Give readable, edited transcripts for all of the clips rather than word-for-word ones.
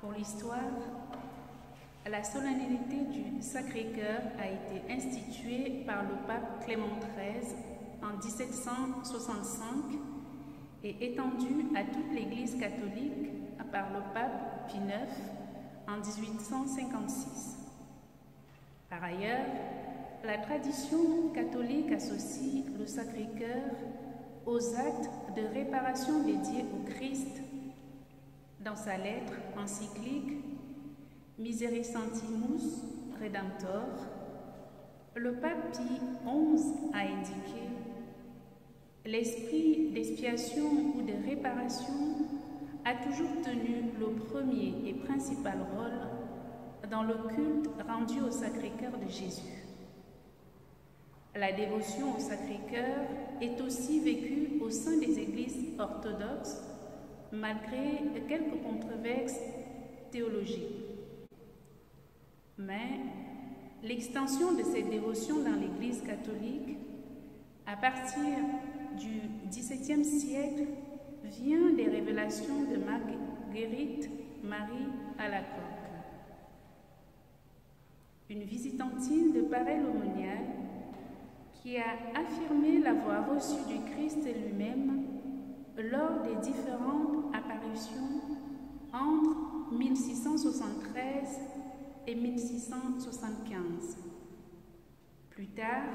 Pour l'histoire, la solennité du Sacré-Cœur a été instituée par le pape Clément XIII en 1765 et étendue à toute l'Église catholique par le pape Pie IX en 1856. Par ailleurs, la tradition catholique associe le Sacré-Cœur aux actes de réparation dédiés au Christ. Dans sa lettre encyclique Misericentimus Redemptor, le pape Pie XI a indiqué: l'esprit d'expiation ou de réparation a toujours tenu le premier et principal rôle dans le culte rendu au Sacré-Cœur de Jésus. La dévotion au Sacré-Cœur est aussi vécue au sein des églises orthodoxes, malgré quelques controverses théologiques. Mais l'extension de cette dévotion dans l'Église catholique, à partir du XVIIe siècle, vient des révélations de Marguerite Marie Alacoque, une visitantine de Paray-le-Monial qui a affirmé l'avoir reçu du Christ lui-même lors des différentes apparitions entre 1673 et 1675. Plus tard,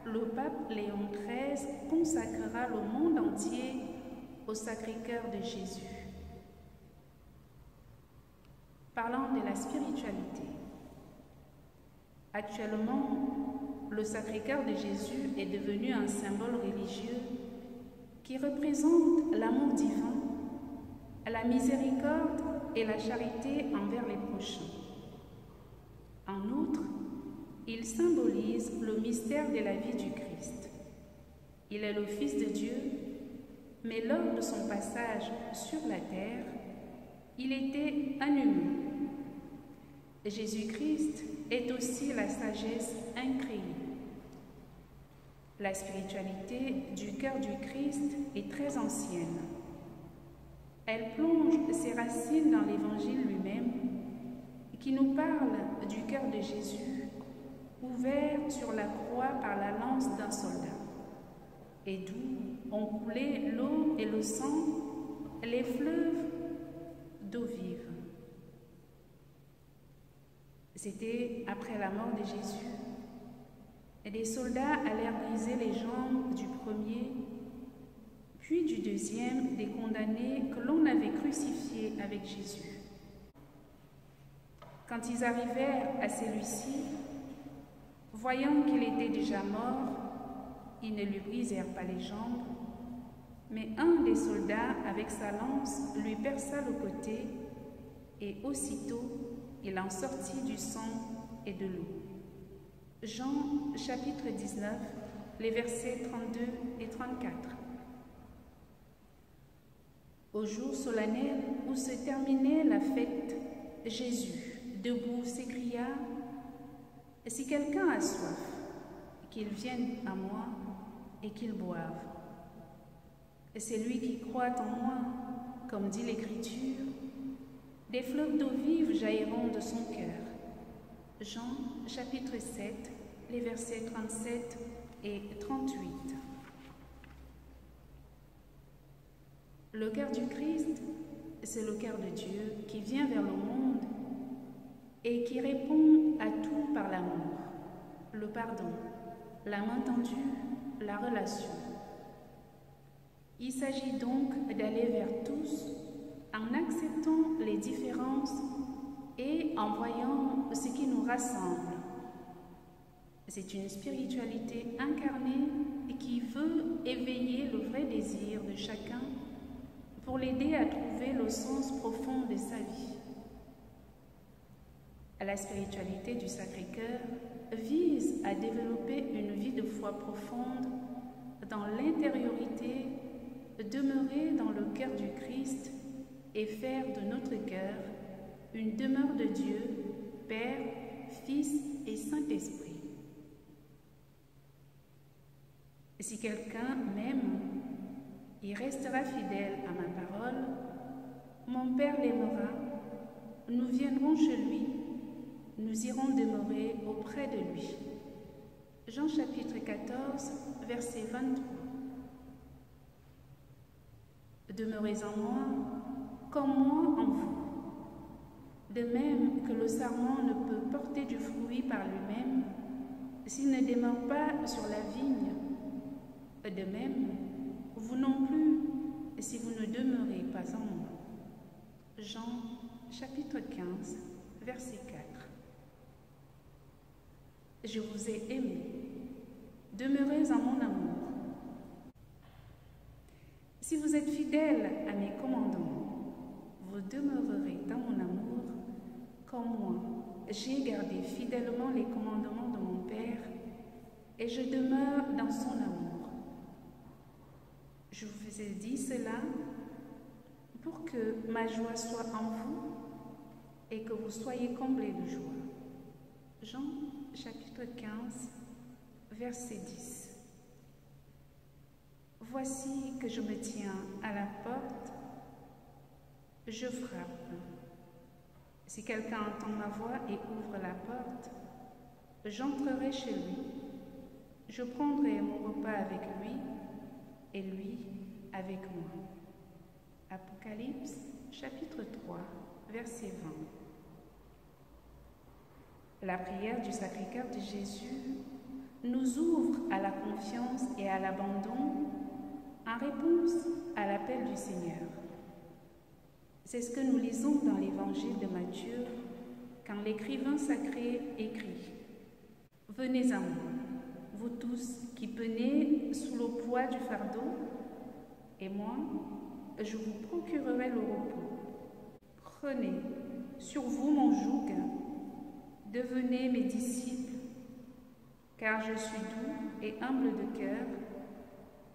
le pape Léon XIII consacrera le monde entier au Sacré-Cœur de Jésus. Parlant de la spiritualité. Actuellement, le Sacré-Cœur de Jésus est devenu un symbole religieux qui représente l'amour divin, la miséricorde et la charité envers les prochains. En outre, il symbolise le mystère de la vie du Christ. Il est le Fils de Dieu, mais lors de son passage sur la terre, il était un humain. Jésus-Christ est aussi la sagesse incréée. La spiritualité du cœur du Christ est très ancienne. Elle plonge ses racines dans l'Évangile lui-même, qui nous parle du cœur de Jésus, ouvert sur la croix par la lance d'un soldat, et d'où ont coulé l'eau et le sang, les fleuves d'eau vive. C'était après la mort de Jésus. Et des soldats allèrent briser les jambes du premier, puis du deuxième, des condamnés que l'on avait crucifiés avec Jésus. Quand ils arrivèrent à celui-ci, voyant qu'il était déjà mort, ils ne lui brisèrent pas les jambes, mais un des soldats, avec sa lance, lui perça le côté, et aussitôt il en sortit du sang et de l'eau. Jean chapitre 19, les versets 32 et 34. Au jour solennel où se terminait la fête, Jésus, debout, s'écria: « Si quelqu'un a soif, qu'il vienne à moi et qu'il boive. Et celui qui croit en moi, comme dit l'Écriture, des fleuves d'eau vive jailliront de son cœur. » Jean chapitre 7, les versets 37 et 38. Le cœur du Christ, c'est le cœur de Dieu qui vient vers le monde et qui répond à tout par l'amour, le pardon, la main tendue, la relation. Il s'agit donc d'aller vers tous en acceptant les différences et en voyant ce qui nous rassemble. C'est une spiritualité incarnée qui veut éveiller le vrai désir de chacun pour l'aider à trouver le sens profond de sa vie. La spiritualité du Sacré-Cœur vise à développer une vie de foi profonde dans l'intériorité, demeurer dans le cœur du Christ et faire de notre cœur une demeure de Dieu, Père, Fils et Saint-Esprit. Si quelqu'un m'aime, il restera fidèle à ma parole, mon Père l'aimera, nous viendrons chez lui, nous irons demeurer auprès de lui. Jean chapitre 14, verset 23. Demeurez en moi, comme moi en vous. De même que le sarment ne peut porter du fruit par lui-même s'il ne demeure pas sur la vigne, de même, vous non plus, si vous ne demeurez pas en moi. Jean chapitre 15, verset 4. Je vous ai aimé, demeurez en mon amour. Si vous êtes fidèles à mes commandements, vous demeurerez dans mon amour, comme moi, j'ai gardé fidèlement les commandements de mon Père, et je demeure dans son amour. Je vous ai dit cela pour que ma joie soit en vous et que vous soyez comblés de joie. Jean chapitre 15, verset 10. Voici que je me tiens à la porte, je frappe. Si quelqu'un entend ma voix et ouvre la porte, j'entrerai chez lui, je prendrai mon repas avec lui et lui avec moi. Apocalypse chapitre 3, verset 20. La prière du Sacré-Cœur de Jésus nous ouvre à la confiance et à l'abandon en réponse à l'appel du Seigneur. C'est ce que nous lisons dans l'Évangile de Matthieu quand l'écrivain sacré écrit « Venez à moi, vous tous qui penez sous le poids du fardeau, et moi, je vous procurerai le repos. Prenez sur vous mon joug, devenez mes disciples, car je suis doux et humble de cœur,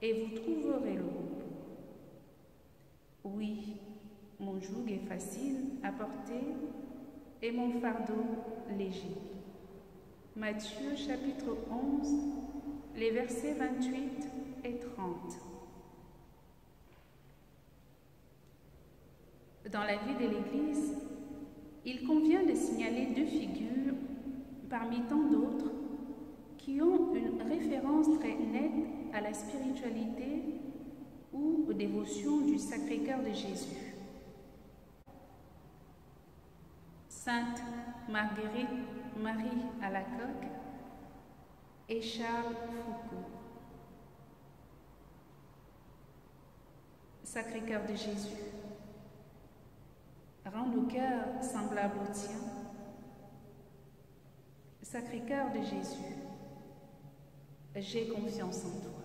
et vous trouverez le repos. Oui, mon joug est facile à porter et mon fardeau léger. » Matthieu chapitre 11, les versets 28 et 30. Dans la vie de l'Église, il convient de signaler deux figures parmi tant d'autres qui ont une référence très nette à la spiritualité ou aux dévotions du Sacré-Cœur de Jésus. Sainte Marguerite Marie Alacoque et Charles Foucault. Sacré-Cœur de Jésus, rends nos cœurs semblables au tien. Sacré-Cœur de Jésus, j'ai confiance en toi.